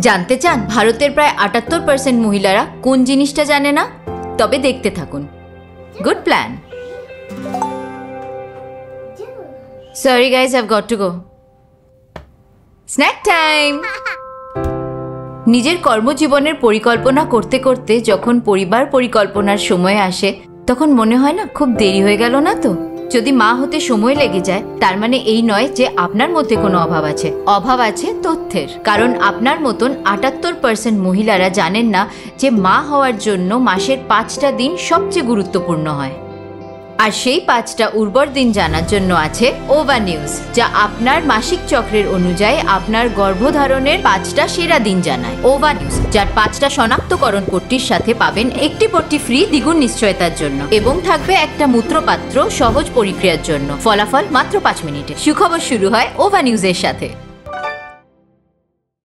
জানতে চান ভারতের প্রায় ৭৮% মহিলারা কোন জিনিসটা জানে না? তবে দেখতে থাকুন। Good plan. Sorry guys, I've got to go. Snack time. নিজের কর্মজীবনের পরিকল্পনা করতে করতে যখন পরিবার পরিকল্পনার সময় আসে তখন মনে হয় না খুব দেরি হয়ে গেল না তো? যদি মা হতে সময় লেগে যায় তার মানে এই নয় যে আপনার মধ্যে কোনো অভাব আছে। অভাব আছে তথ্যের। কারণ আপনার মতন ৭৮% মহিলারা জানেন না যে মা হওয়ার জন্য মাসের ৫টা দিন সবচেয়ে গুরুত্বপূর্ণ হয়। আর সেই 5টা উর্বর দিন জানার জন্য আছে ওভা নিউজ, যা আপনার মাসিক চক্রের অনুযায়ী আপনার গর্ভধারণের 5টা সেরা দিন জানায়। ওভা নিউজ, যার 5টা শনাক্তকরণ পট্টির সাথে পাবেন একটি পট্টি ফ্রি দ্বিগুণ নিশ্চয়তার জন্য এবং থাকবে একটা মূত্রপাত্র সহজ পরিক্রিয়ার জন্য। ফলাফল মাত্র 5 মিনিটে। সুখবর শুরু হয় ওভা নিউজের সাথে।